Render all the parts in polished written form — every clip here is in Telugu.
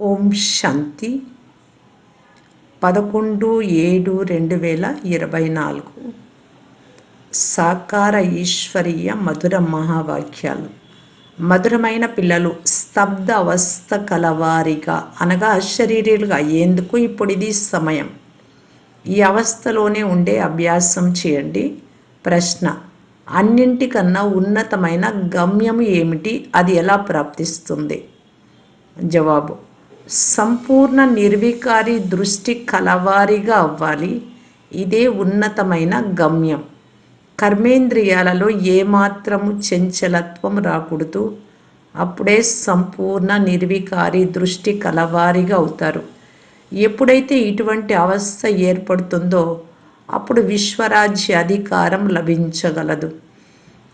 ఓం శాంతి 11/7/2024 సాకార ఈశ్వరీయ మధుర మహావాక్యాలు. మధురమైన పిల్లలు స్తబ్ద అవస్థ కలవారిగా అనగా అశరీరులుగా అయ్యేందుకు ఇప్పుడు ఇది సమయం. ఈ అవస్థలోనే ఉండే అభ్యాసం చేయండి. ప్రశ్న: అన్నింటికన్నా ఉన్నతమైన గమ్యం ఏమిటి? అది ఎలా ప్రాప్తిస్తుంది? జవాబు: సంపూర్ణ నిర్వికారి దృష్టి కలవారిగా అవ్వాలి. ఇదే ఉన్నతమైన గమ్యం. కర్మేంద్రియాలలో ఏమాత్రము చంచలత్వం రాకూడదు. అప్పుడే సంపూర్ణ నిర్వికారి దృష్టి కలవారిగా అవుతారు. ఎప్పుడైతే ఇటువంటి అవస్థ ఏర్పడుతుందో అప్పుడు విశ్వరాజ్య అధికారం లభించగలదు.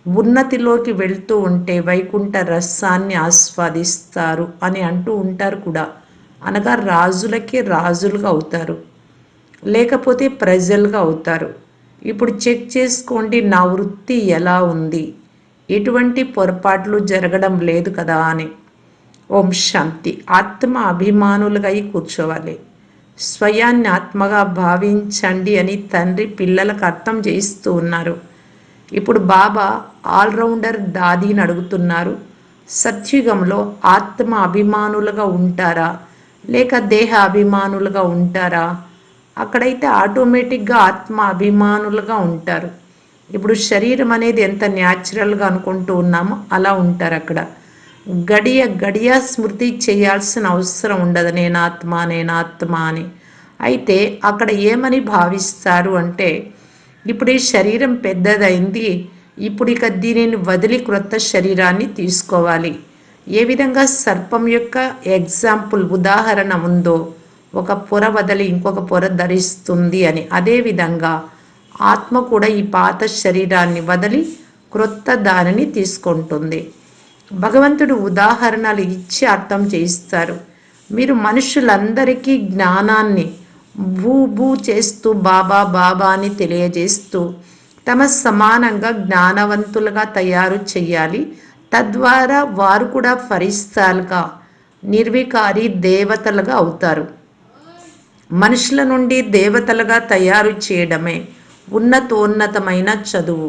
ఉన్నతిలోకి వెళ్తూ ఉంటే వైకుంఠ రసాన్ని ఆస్వాదిస్తారు అని అంటూ ఉంటారు కూడా. అనగా రాజులకి రాజులుగా అవుతారు, లేకపోతే ప్రజలుగా అవుతారు. ఇప్పుడు చెక్ చేసుకోండి, నా వృత్తి ఎలా ఉంది, ఎటువంటి పొరపాట్లు జరగడం లేదు కదా అని. ఓం శాంతి. ఆత్మ అభిమానులుగా కూర్చోవాలి. స్వయాన్ని ఆత్మగా భావించండి అని తండ్రి పిల్లలకు అర్థం చేయిస్తూ ఉన్నారు. ఇప్పుడు బాబా ఆల్రౌండర్ దాదీని అడుగుతున్నారు, సత్యుగంలో ఆత్మ అభిమానులుగా ఉంటారా లేక దేహ అభిమానులుగా ఉంటారా? అక్కడైతే ఆటోమేటిక్గా ఆత్మ అభిమానులుగా ఉంటారు. ఇప్పుడు శరీరం అనేది ఎంత న్యాచురల్గా అనుకుంటూ ఉన్నామో అలా ఉంటారు. అక్కడ గడియ గడియ స్మృతి చేయాల్సిన అవసరం ఉండదు, నేనాత్మ అని. అయితే అక్కడ ఏమని భావిస్తారు అంటే, ఇప్పుడు ఈ శరీరం పెద్దదైంది, ఇప్పుడు ఇక దీనిని వదిలి క్రొత్త శరీరాన్ని తీసుకోవాలి. ఏ విధంగా సర్పం యొక్క ఎగ్జాంపుల్ ఉదాహరణ ఉందో, ఒక పొర వదిలి ఇంకొక పొర ధరిస్తుంది అని, అదేవిధంగా ఆత్మ కూడా ఈ పాత శరీరాన్ని వదిలి క్రొత్త దానిని తీసుకుంటుంది. భగవంతుడు ఉదాహరణలు ఇచ్చి అర్థం చేయిస్తారు. మీరు మనుషులందరికీ జ్ఞానాన్ని భూ చేస్తూ బాబా బాబా అని తెలియజేస్తూ తమ సమానంగా జ్ఞానవంతులుగా తయారు చేయాలి. తద్వారా వారు కూడా ఫరిస్తాలుగా నిర్వికారి దేవతలుగా అవుతారు. మనుషుల నుండి దేవతలుగా తయారు చేయడమే ఉన్నతోన్నతమైన చదువు.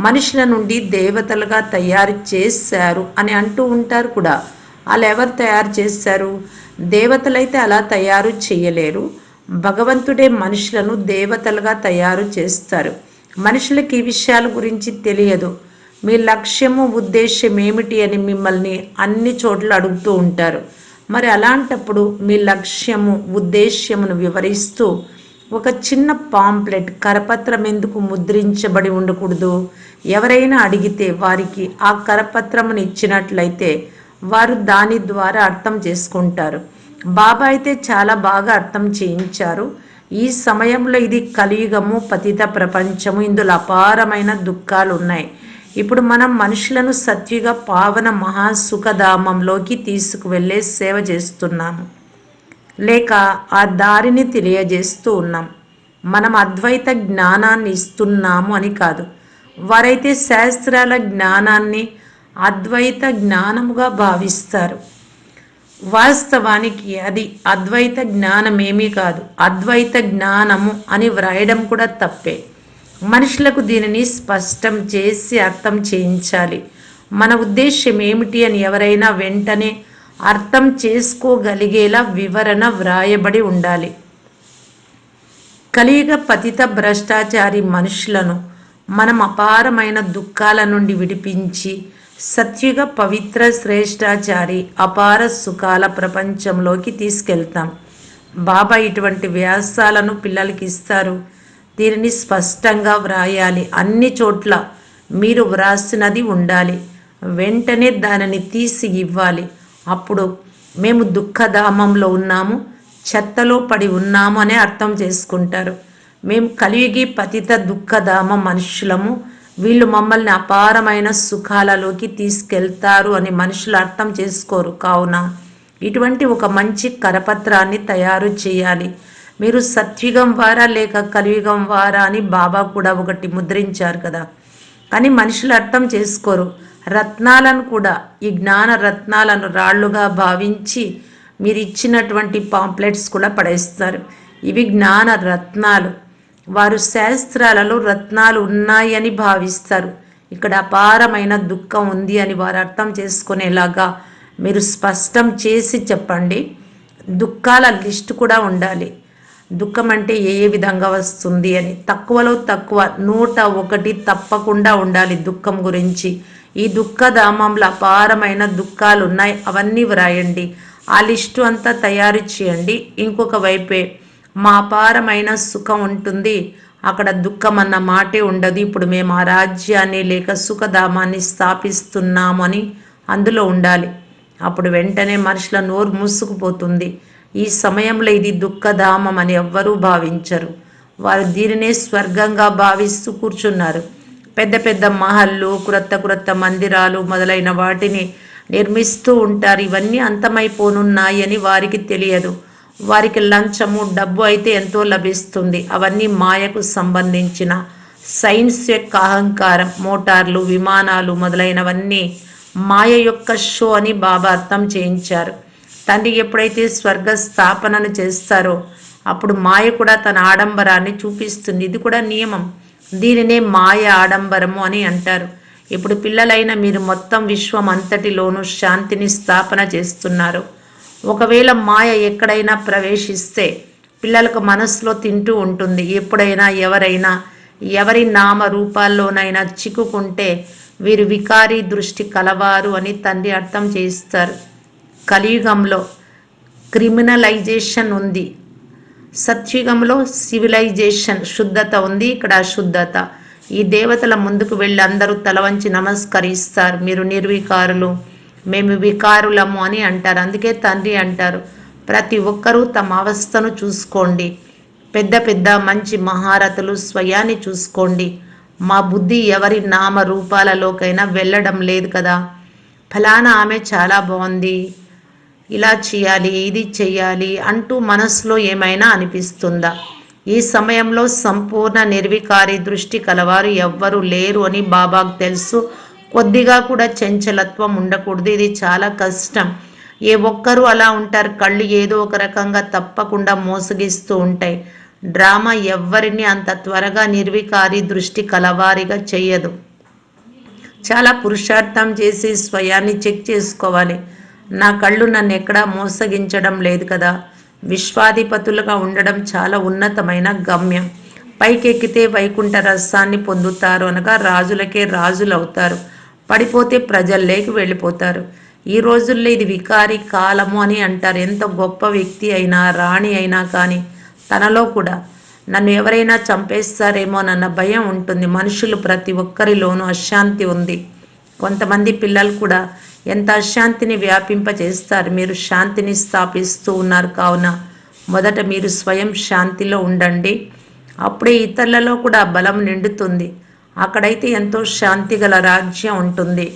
మనుషుల నుండి దేవతలుగా తయారు చేశారు అని అంటూ ఉంటారు కూడా. అలా ఎవరు తయారు చేశారు? దేవతలైతే అలా తయారు చేయలేరు. భగవంతుడే మనుషులను దేవతలుగా తయారు చేస్తారు. మనుషులకి ఈ విషయాల గురించి తెలియదు. మీ లక్ష్యము ఉద్దేశం ఏమిటి అని మిమ్మల్ని అన్ని చోట్ల అడుగుతూ ఉంటారు. మరి అలాంటప్పుడు మీ లక్ష్యము ఉద్దేశ్యమును వివరిస్తూ ఒక చిన్న పాంప్లెట్, కరపత్రం ఎందుకు ముద్రించబడి ఉండకూడదు? ఎవరైనా అడిగితే వారికి ఆ కరపత్రమును ఇచ్చినట్లయితే వారు దాని ద్వారా అర్థం చేసుకుంటారు. బాబా అయితే చాలా బాగా అర్థం చేయించారు. ఈ సమయంలో ఇది కలియుగము, పతిత ప్రపంచము, ఇందులో అపారమైన దుఃఖాలు ఉన్నాయి. ఇప్పుడు మనం మనుషులను సత్యుగ పావన మహాసుఖధామంలోకి తీసుకువెళ్ళే సేవ చేస్తున్నాము, లేక ఆ దారిని తెలియజేస్తూ ఉన్నాం. మనం అద్వైత జ్ఞానాన్ని ఇస్తున్నాము అని కాదు. వారైతే శాస్త్రాల జ్ఞానాన్ని అద్వైత జ్ఞానముగా భావిస్తారు. వాస్తవానికి అది అద్వైత జ్ఞానం ఏమీ కాదు. అద్వైత జ్ఞానము అని వ్రాయడం కూడా తప్పే. మనుషులకు దీనిని స్పష్టం చేసి అర్థం చేయించాలి. మన ఉద్దేశ్యం ఏమిటి అని ఎవరైనా వెంటనే అర్థం చేసుకోగలిగేలా వివరణ వ్రాయబడి ఉండాలి. కలియుగ పతిత భ్రష్టాచారి మనుషులను మనం అపారమైన దుఃఖాల నుండి విడిపించి సత్యుగ పవిత్ర శ్రేష్టాచారి అపార సుఖాల ప్రపంచంలోకి తీసుకెళ్తాం. బాబా ఇటువంటి వ్యాసాలను పిల్లలకి ఇస్తారు. దీనిని స్పష్టంగా వ్రాయాలి. అన్ని చోట్ల మీరు వ్రాసినది ఉండాలి. వెంటనే దానిని తీసి ఇవ్వాలి. అప్పుడు మేము దుఃఖధామంలో ఉన్నాము, చెత్తలో పడి ఉన్నాము అనే అర్థం చేసుకుంటారు. మేము కలియుగి పతిత దుఃఖధామ మనుషులము, వీళ్ళు మమ్మల్ని అపారమైన సుఖాలలోకి తీసుకెళ్తారు అని మనుషులు అర్థం చేసుకోరు. కావున ఇటువంటి ఒక మంచి కరపత్రాన్ని తయారు చేయాలి. మీరు సత్యుగం వారా లేక కలియుగం వారా అని బాబా కూడా ఒకటి ముద్రించారు కదా. కానీ మనుషులు అర్థం చేసుకోరు. రత్నాలను కూడా, ఈ జ్ఞాన రత్నాలను రాళ్లుగా భావించి మీరు ఇచ్చినటువంటి పాంప్లెట్స్ కూడా పడేస్తారు. ఇవి జ్ఞాన రత్నాలు. వారు శాస్త్రాలలో రత్నాలు ఉన్నాయని భావిస్తారు. ఇక్కడ అపారమైన దుఃఖం ఉంది అని వారు అర్థం చేసుకునేలాగా మీరు స్పష్టం చేసి చెప్పండి. దుఃఖాల లిస్ట్ కూడా ఉండాలి. దుఃఖం అంటే ఏ విధంగా వస్తుంది అని తక్కువలో తక్కువ 101 తప్పకుండా ఉండాలి దుఃఖం గురించి. ఈ దుఃఖధామంలో అపారమైన దుఃఖాలు ఉన్నాయి, అవన్నీ వ్రాయండి. ఆ లిస్టు అంతా తయారు చేయండి. ఇంకొక వైపే మా అపారమైన సుఖం ఉంటుంది, అక్కడ దుఃఖం అన్న మాటే ఉండదు. ఇప్పుడు మేము ఆ రాజ్యాన్ని లేక సుఖధామాన్ని స్థాపిస్తున్నాము అని అందులో ఉండాలి. అప్పుడు వెంటనే మనుషుల నోరు మూసుకుపోతుంది. ఈ సమయంలో ఇది దుఃఖధామం అని ఎవ్వరూ భావించరు. వారు దీనినే స్వర్గంగా భావిస్తూ కూర్చున్నారు. పెద్ద పెద్ద మహళ్ళు, క్రొత్త మందిరాలు మొదలైన వాటిని నిర్మిస్తూ ఉంటారు. ఇవన్నీ అంతమైపోనున్నాయని వారికి తెలియదు. వారికి లంచము, డబ్బు అయితే ఎంతో లభిస్తుంది. అవన్నీ మాయకు సంబంధించిన సైన్స్ యొక్క అహంకారం. మోటార్లు, విమానాలు మొదలైనవన్నీ మాయ యొక్క షో అని బాబా అర్థం చేయించారు. తండ్రి ఎప్పుడైతే స్వర్గ స్థాపనను చేస్తారో అప్పుడు మాయ కూడా తన ఆడంబరాన్ని చూపిస్తుంది. ఇది కూడా నియమం. దీనినే మాయ ఆడంబరము అని అంటారు. ఇప్పుడు పిల్లలైన మీరు మొత్తం విశ్వం అంతటిలోనూ శాంతిని స్థాపన చేస్తున్నారు. ఒకవేళ మాయ ఎక్కడైనా ప్రవేశిస్తే పిల్లలకు మనసులో తింటూ ఉంటుంది. ఎప్పుడైనా ఎవరైనా ఎవరి నామ రూపాల్లోనైనా చిక్కుకుంటే వీరు వికారీ దృష్టి కలవారు అని తండ్రి అర్థం చేయిస్తారు. కలియుగంలో క్రిమినలైజేషన్ ఉంది, సత్యుగంలో సివిలైజేషన్, శుద్ధత ఉంది, ఇక్కడ అశుద్ధత. ఈ దేవతల ముందుకు వెళ్ళి అందరూ తల వంచి నమస్కరిస్తారు. మీరు నిర్వికారులు, మేము వికారులము అని అంటారు. అందుకే తండ్రి అంటారు, ప్రతి ఒక్కరూ తమ అవస్థను చూసుకోండి. పెద్ద పెద్ద మంచి మహారథులు స్వయాన్ని చూసుకోండి. మా బుద్ధి ఎవరి నామ రూపాలలోకైనా వెళ్ళడం లేదు కదా. ఫలానా ఆమె చాలా బాగుంది, ఇలా చేయాలి, ఇది చెయ్యాలి అంటూ మనసులో ఏమైనా అనిపిస్తుందా? ఈ సమయంలో సంపూర్ణ నిర్వికారి దృష్టి కలవారు ఎవ్వరూ లేరు అని బాబాకు తెలుసు. కొద్దిగా కూడా చంచలత్వం ఉండకూడదు. ఇది చాలా కష్టం. ఏ ఒక్కరూ అలా ఉంటారు. కళ్ళు ఏదో ఒక రకంగా తప్పకుండా మోసగిస్తూ ఉంటాయి. డ్రామా ఎవ్వరిని అంత త్వరగా నిర్వికారి దృష్టి కలవారిగా చెయ్యదు. చాలా పురుషార్థం చేసి స్వయాన్ని చెక్ చేసుకోవాలి. నా కళ్ళు నన్ను ఎక్కడా మోసగించడం లేదు కదా. విశ్వాధిపతులుగా ఉండడం చాలా ఉన్నతమైన గమ్యం. పైకెక్కితే వైకుంఠ రసాన్ని పొందుతారు అనగా రాజులకే రాజులు అవుతారు. పడిపోతే ప్రజల్లోకి వెళ్ళిపోతారు. ఈ రోజుల్లో ఇది వికారి కాలము అని అంటారు. ఎంత గొప్ప వ్యక్తి అయినా రాణి అయినా కానీ తనలో కూడా నన్ను ఎవరైనా చంపేస్తారేమోనన్న భయం ఉంటుంది. మనుషులు ప్రతి ఒక్కరిలోనూ అశాంతి ఉంది. కొంతమంది పిల్లలు కూడా ఎంత అశాంతిని వ్యాపింపచేస్తారు. మీరు శాంతిని స్థాపిస్తూ ఉన్నారు కావున మొదట మీరు స్వయం శాంతిలో ఉండండి. అప్పుడే ఇతరులలో కూడా బలం నిండుతుంది. అక్కడైతే ఎంతో శాంతి గల రాజ్యం ఉంటుంది.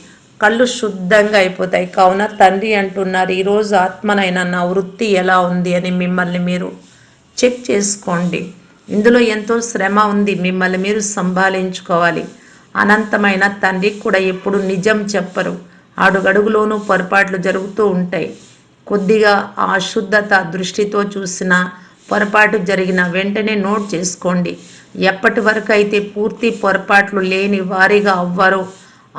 కళ్ళు శుద్ధంగా అయిపోతాయి. కావున తండ్రి అంటున్నారు, ఈరోజు ఆత్మనైనా నా వృత్తి ఎలా ఉంది అని మిమ్మల్ని మీరు చెక్ చేసుకోండి. ఇందులో ఎంతో శ్రమ ఉంది. మిమ్మల్ని మీరు సంభాళించుకోవాలి. అనంతమైన తండ్రికి కూడా ఎప్పుడు నిజం చెప్పరు. అడుగడుగులోనూ పొరపాట్లు జరుగుతూ ఉంటాయి. కొద్దిగా ఆ అశుద్ధత దృష్టితో చూసిన పొరపాటు జరిగిన వెంటనే నోట్ చేసుకోండి. ఎప్పటి వరకు అయితే పూర్తి పొరపాట్లు లేని వారిగా అవ్వరో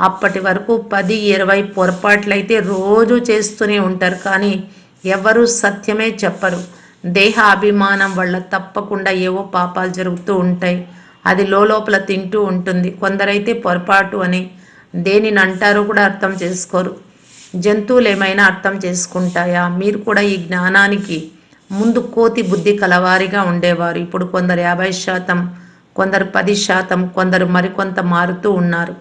అప్పటి వరకు 10-20 పొరపాట్లు అయితే రోజు చేస్తూనే ఉంటారు. కానీ ఎవరూ సత్యమే చెప్పరు. దేహ అభిమానం వల్ల తప్పకుండా ఏవో పాపాలు జరుగుతూ ఉంటాయి. అది లోపల తింటూ ఉంటుంది. కొందరైతే పొరపాటు అని దేనిని అంటారో కూడా అర్థం చేసుకోరు. జంతువులు ఏమైనా అర్థం చేసుకుంటాయా? మీరు కూడా ఈ జ్ఞానానికి ముందు కోతి బుద్ధి కలవారిగా ఉండేవారు. ఇప్పుడు కొందరు 50%, కొందరు 10%, కొందరు మరికొంత మారుతూ ఉన్నారు.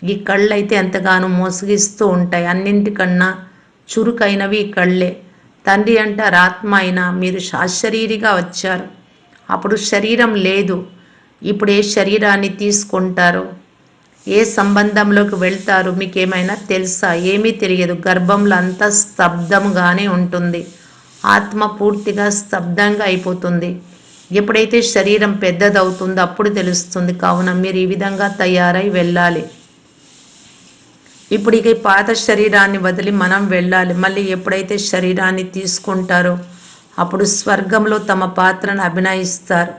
ఈ కళ్ళు అయితే ఎంతగానో మోసగిస్తూ ఉంటాయి. అన్నింటికన్నా చురుకైనవి ఈ కళ్ళే. తండ్రి అంటారు, ఆత్మ అయినా మీరు శాశరీరిగా వచ్చారు. అప్పుడు శరీరం లేదు. ఇప్పుడు ఏ శరీరాన్ని తీసుకుంటారో, ఏ సంబంధంలోకి వెళ్తారు మీకేమైనా తెలుసా? ఏమీ తెలియదు. గర్భంలో అంతా స్తబ్దంగానే ఉంటుంది. ఆత్మ పూర్తిగా స్తబ్దంగా అయిపోతుంది. ఎప్పుడైతే శరీరం పెద్దదవుతుందో అప్పుడు తెలుస్తుంది. కావున మీరు ఈ విధంగా తయారై వెళ్ళాలి. ఇప్పుడు ఇక ఈ పాత శరీరాన్ని వదిలి మనం వెళ్ళాలి. మళ్ళీ ఎప్పుడైతే శరీరాన్ని తీసుకుంటారో అప్పుడు స్వర్గంలో తమ పాత్రను అభినయిస్తారు.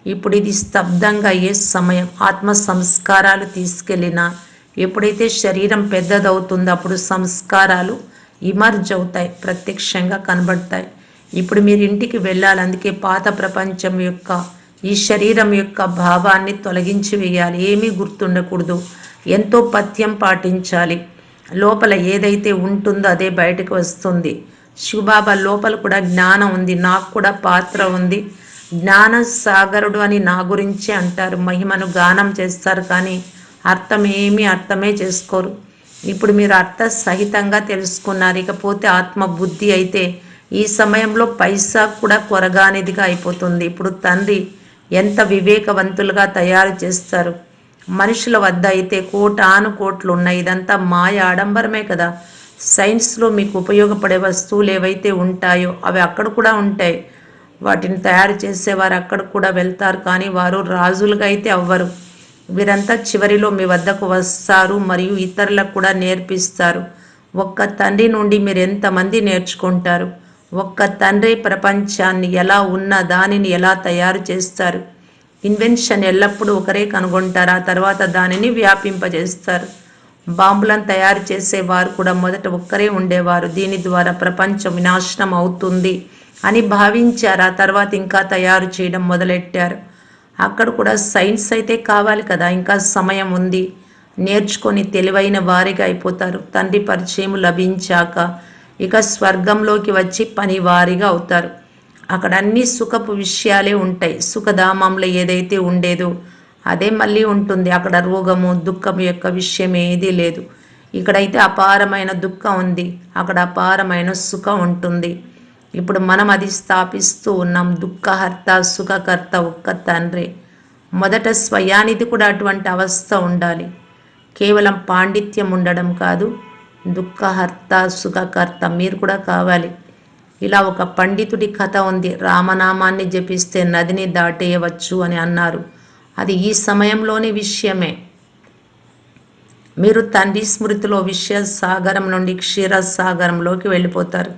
ఇప్పుడు ఇది స్తబ్దంగా అయ్యే సమయం. ఆత్మ సంస్కారాలు తీసుకెళ్ళిన ఎప్పుడైతే శరీరం పెద్దదవుతుందో అప్పుడు సంస్కారాలు ఇమర్జ్ అవుతాయి, ప్రత్యక్షంగా కనబడతాయి. ఇప్పుడు మీరు ఇంటికి వెళ్ళాలి. అందుకే పాత ప్రపంచం యొక్క ఈ శరీరం యొక్క భావాన్ని తొలగించి వేయాలి. ఏమీ గుర్తుండకూడదు. ఎంతో పథ్యం పాటించాలి. లోపల ఏదైతే ఉంటుందో అదే బయటకు వస్తుంది. శివబాబా లోపల కూడా జ్ఞానం ఉంది, నాకు కూడా పాత్ర ఉంది, జ్ఞాన సాగరుడు అని నా గురించి అంటారు. మహిమను గానం చేస్తారు కానీ అర్థమే చేసుకోరు. ఇప్పుడు మీరు అర్థ సహితంగా తెలుసుకున్నారు. ఇకపోతే ఆత్మ బుద్ధి అయితే ఈ సమయంలో పైసా కూడా కొరగానిదిగా అయిపోతుంది. ఇప్పుడు తండ్రి ఎంత వివేకవంతులుగా తయారు చేస్తారు. మనుషుల వద్ద అయితే కోటాను కోట్లు ఉన్నాయి. ఇదంతా మాయ ఆడంబరమే కదా. సైన్స్లో మీకు ఉపయోగపడే వస్తువులు ఏవైతే ఉంటాయో అవి అక్కడ కూడా ఉంటాయి. వాటిని తయారు చేసేవారు అక్కడ కూడా వెళ్తారు, కానీ వారు రాజులుగా అయితే అవ్వరు. వీరంతా చివరిలో మీ వద్దకు వస్తారు మరియు ఇతరులకు కూడా నేర్పిస్తారు. ఒక్క తండ్రి నుండి మీరు ఎంతమంది నేర్చుకుంటారు? ఒక్క తండ్రి ప్రపంచాన్ని ఎలా ఉన్న దానిని ఎలా తయారు చేస్తారు. ఇన్వెన్షన్ ఎల్లప్పుడూ ఒకరే కనుగొంటారు, ఆ తర్వాత దానిని వ్యాపింపజేస్తారు. బాంబులను తయారు చేసేవారు కూడా మొదట ఒక్కరే ఉండేవారు. దీని ద్వారా ప్రపంచం వినాశనం అవుతుంది అని భావించారు. ఆ తర్వాత ఇంకా తయారు చేయడం మొదలెట్టారు. అక్కడ కూడా సైన్స్ అయితే కావాలి కదా. ఇంకా సమయం ఉంది. నేర్చుకొని తెలివైన వారిగా అయిపోతారు. తండ్రి పరిచయం లభించాక ఇక స్వర్గంలోకి వచ్చి పనివారిగా అవుతారు. అక్కడ అన్ని సుఖపు విషయాలే ఉంటాయి. సుఖధామంలో ఏదైతే ఉండేదో అదే మళ్ళీ ఉంటుంది. అక్కడ రోగము దుఃఖం యొక్క విషయం ఏదీ లేదు. ఇక్కడైతే అపారమైన దుఃఖం ఉంది, అక్కడ అపారమైన సుఖం ఉంటుంది. ఇప్పుడు మనం అది స్థాపిస్తూ ఉన్నాం. దుఃఖహర్త సుఖకర్త ఒక్క తండ్రి. మొదట స్వయానిది కూడా అటువంటి అవస్థ ఉండాలి. కేవలం పాండిత్యం ఉండడం కాదు, దుఃఖహర్త సుఖకర్త మీరు కూడా కావాలి. ఇలా ఒక పండితుడి కథ ఉంది. రామనామాన్ని జపిస్తే నదిని దాటేయవచ్చు అని అన్నారు. అది ఈ సమయంలోని విషయమే. మీరు తండ్రి స్మృతిలో విషయ సాగరం నుండి క్షీర సాగరంలోకి వెళ్ళిపోతారు.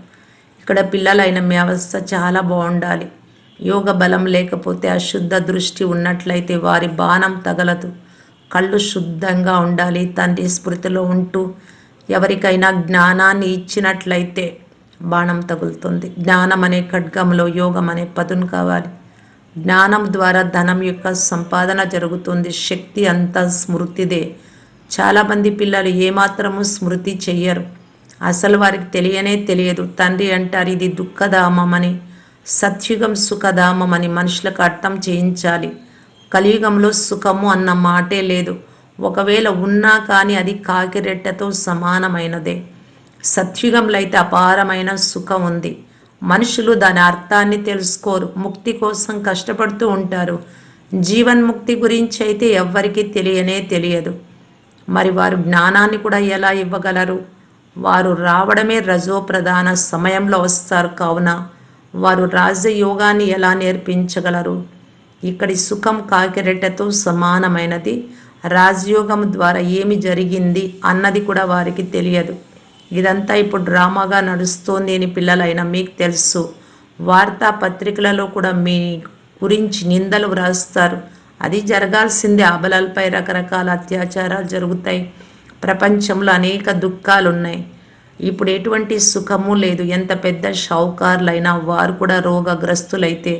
ఇక్కడ పిల్లలైన మీ అవస్థ చాలా బాగుండాలి. యోగ బలం లేకపోతే అశుద్ధ దృష్టి ఉన్నట్లయితే వారి బాణం తగలదు. కళ్ళు శుద్ధంగా ఉండాలి. తండ్రి స్మృతిలో ఉంటూ ఎవరికైనా జ్ఞానాన్ని ఇచ్చినట్లయితే బాణం తగులుతుంది. జ్ఞానం అనే ఖడ్గంలో యోగం అనే పదును కావాలి. జ్ఞానం ద్వారా ధనం యొక్క సంపాదన జరుగుతుంది. శక్తి అంతా స్మృతిదే. చాలామంది పిల్లలు ఏమాత్రము స్మృతి చెయ్యరు. అసలు వారికి తెలియదు. తండ్రి అంటారు ఇది దుఃఖధామం అని, సత్యుగం సుఖధామం అని మనుషులకు అర్థం చేయించాలి. కలియుగంలో సుఖము అన్న మాటే లేదు. ఒకవేళ ఉన్నా కానీ అది కాకిరెట్టతో సమానమైనదే. సత్యుగంలో అయితే అపారమైన సుఖం ఉంది. మనుషులు దాని అర్థాన్ని తెలుసుకోరు. ముక్తి కోసం కష్టపడుతూ ఉంటారు. జీవన్ముక్తి గురించి అయితే ఎవ్వరికీ తెలియదు. మరి వారు జ్ఞానాన్ని కూడా ఎలా ఇవ్వగలరు? వారు రావడమే రజోప్రధాన సమయంలో వస్తారు. కావున వారు రాజయోగాన్ని ఎలా నేర్పించగలరు? ఇక్కడి సుఖం కాకిరెట్టతో సమానమైనది. రాజయోగం ద్వారా ఏమి జరిగింది అన్నది కూడా వారికి తెలియదు. ఇదంతా ఇప్పుడు డ్రామాగా నడుస్తోంది అని పిల్లలైనా మీకు తెలుసు. వార్తాపత్రికలలో కూడా మీ గురించి నిందలు వ్రాస్తారు. అది జరగాల్సిందే. అబలలపై రకరకాల అత్యాచారాలు జరుగుతాయి. ప్రపంచంలో అనేక దుఃఖాలు ఉన్నాయి. ఇప్పుడు ఎటువంటి సుఖము లేదు. ఎంత పెద్ద షావుకారులైనా వారు కూడా రోగగ్రస్తులైతే,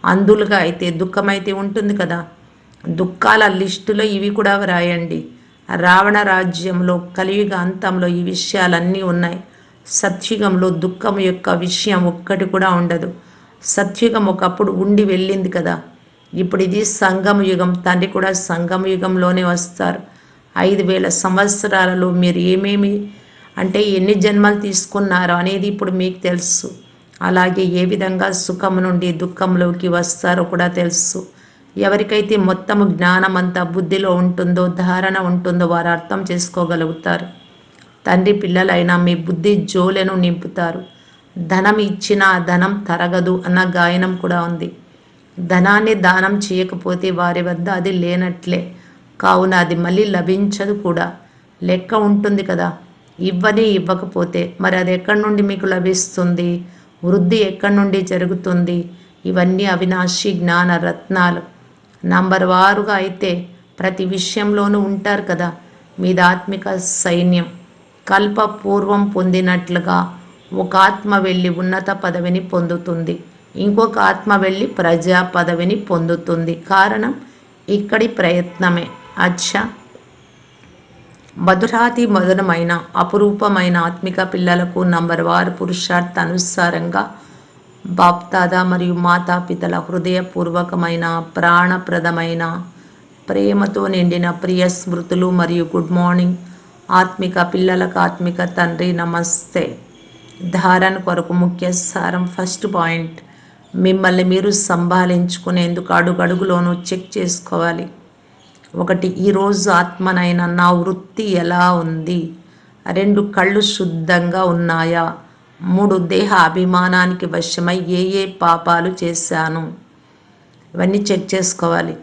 అందులుగా అయితే దుఃఖమైతే ఉంటుంది కదా. దుఃఖాల లిస్టులో ఇవి కూడా వ్రాయండి. రావణ రాజ్యంలో కలియుగ అంతంలో ఈ విషయాలన్నీ ఉన్నాయి. సత్యుగంలో దుఃఖం యొక్క విషయం ఒక్కటి కూడా ఉండదు. సత్యుగం ఒకప్పుడు ఉండి వెళ్ళింది కదా. ఇప్పుడు ఇది సంగమ యుగం. తండ్రి కూడా సంగమ యుగంలోనే వస్తారు. 5000 సంవత్సరాలలో మీరు ఏమేమి అంటే ఎన్ని జన్మలు తీసుకున్నారో అనేది ఇప్పుడు మీకు తెలుసు. అలాగే ఏ విధంగా సుఖం నుండి దుఃఖంలోకి వస్తారో కూడా తెలుసు. ఎవరికైతే మొత్తము జ్ఞానం అంతా బుద్ధిలో ఉంటుందో, ధారణ ఉంటుందో వారు అర్థం చేసుకోగలుగుతారు. తండ్రి పిల్లలైనా మీ బుద్ధి జోలెను నింపుతారు. ధనం ఇచ్చినా ధనం తరగదు అన్న గాయనం కూడా ఉంది. ధనాన్ని దానం చేయకపోతే వారి వద్ద అది లేనట్లే. కావున అది మళ్ళీ లభించదు కూడా. లెక్క ఉంటుంది కదా. ఇవ్వకపోతే మరి అది ఎక్కడి నుండి మీకు లభిస్తుంది? వృద్ధి ఎక్కడి నుండి జరుగుతుంది? ఇవన్నీ అవినాశి జ్ఞాన రత్నాలు. నంబర్ వారుగా అయితే ప్రతి విషయంలోనూ ఉంటారు కదా. మీది ఆత్మిక సైన్యం. కల్పపూర్వం పొందినట్లుగా ఒక ఆత్మ వెళ్ళి ఉన్నత పదవిని పొందుతుంది, ఇంకొక ఆత్మ వెళ్ళి ప్రజా పదవిని పొందుతుంది. కారణం ఇక్కడి ప్రయత్నమే. అచ్చా, మధురాతి మధురమైన అపురూపమైన ఆత్మిక పిల్లలకు నంబర్ వారు పురుషార్థ అనుసారంగా బాప్దాదా మరియు మాతాపితల హృదయపూర్వకమైన ప్రాణప్రదమైన ప్రేమతో నిండిన ప్రియ స్మృతులు మరియు గుడ్ మార్నింగ్. ఆత్మిక పిల్లలకు ఆత్మిక తండ్రి నమస్తే. ధారణ కొరకు ముఖ్య సారం. ఫస్ట్ పాయింట్, మిమ్మల్ని మీరు సంభాళించుకునేందుకు అడుగడుగులోనూ చెక్ చేసుకోవాలి. 1, ఈరోజు ఆత్మనైన నా వృత్తి ఎలా ఉంది? 2, కళ్ళు శుద్ధంగా ఉన్నాయా? 3, దేహ అభిమానానికి వశమై ఏ పాపాలు చేశాను? ఇవన్నీ చెక్ చేసుకోవాలి.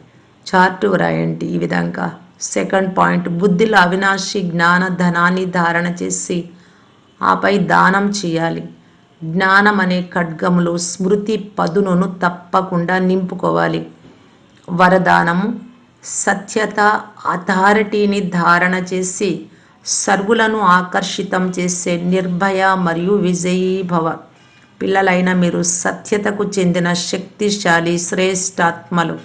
చార్టు వ్రాయండి ఈ విధంగా. సెకండ్ పాయింట్, బుద్ధిలో అవినాశి జ్ఞాన ధనాన్ని ధారణ చేసి ఆపై దానం చేయాలి. జ్ఞానం అనే ఖడ్గములు స్మృతి పదునును తప్పకుండా నింపుకోవాలి. వరదానము, సత్యత అథారిటీని ధారణ చేసి సర్వులను ఆకర్షితం చేసే నిర్భయ మరియు విజయీభవ. పిల్లలైన మీరు సత్యతకు చెందిన శక్తిశాలి శ్రేష్టాత్మలు.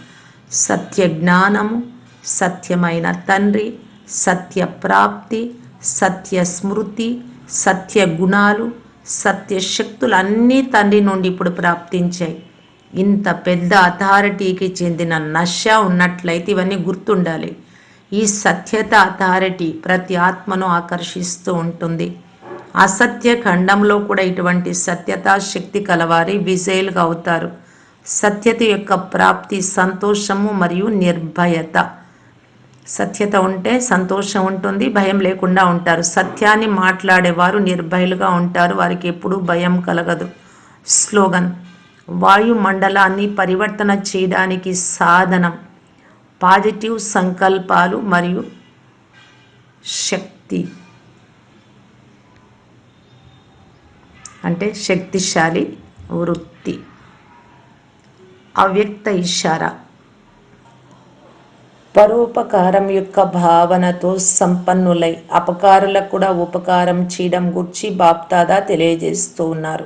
సత్య జ్ఞానము, సత్యమైన తండ్రి, సత్య ప్రాప్తి, సత్య స్మృతి, సత్య గుణాలు, సత్య శక్తులు అన్నీ తండ్రి నుండి ఇప్పుడు ప్రాప్తించాయి. ఇంత పెద్ద అథారిటీకి చెందిన నశ ఉన్నట్లయితే ఇవన్నీ గుర్తుండాలి. ఈ సత్యత అథారిటీ ప్రతి ఆత్మను ఆకర్షిస్తూ ఉంటుంది. అసత్య ఖండంలో కూడా ఇటువంటి సత్యతా శక్తి కలవారి విజయులుగా అవుతారు. సత్యత యొక్క ప్రాప్తి సంతోషము మరియు నిర్భయత. సత్యత ఉంటే సంతోషం ఉంటుంది, భయం లేకుండా ఉంటారు. సత్యాన్ని మాట్లాడేవారు నిర్భయులుగా ఉంటారు, వారికి ఎప్పుడూ భయం కలగదు. స్లోగన్, వాయుమండలాన్ని పరివర్తన చేయడానికి సాధనం పాజిటివ్ సంకల్పాలు మరియు శక్తి. అంటే శక్తిశాలి వృత్తి. అవ్యక్త ఇషారా, పరోపకారం యొక్క భావనతో సంపన్నులై అపకారులకు కూడా ఉపకారం చేయడం గురించి బాప్దాదా తెలియజేస్తూ ఉన్నారు.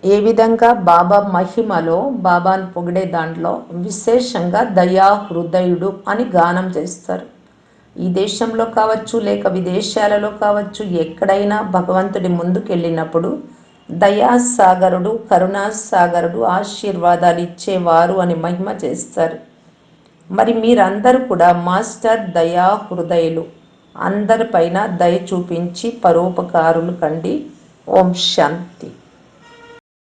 ఏ విధంగా బాబా మహిమలో బాబాను పొగిడే దాంట్లో విశేషంగా దయా హృదయుడు అని గానం చేస్తారు. ఈ దేశంలో కావచ్చు లేక విదేశాలలో కావచ్చు, ఎక్కడైనా భగవంతుడి ముందుకెళ్ళినప్పుడు దయాసాగరుడు, కరుణాసాగరుడు, ఆశీర్వాదాలు ఇచ్చేవారు అని మహిమ చేస్తారు. మరి మీరందరూ కూడా మాస్టర్ దయా హృదయులు. అందరిపైన దయ చూపించి పరోపకారులు కండి. ఓం శాంతి.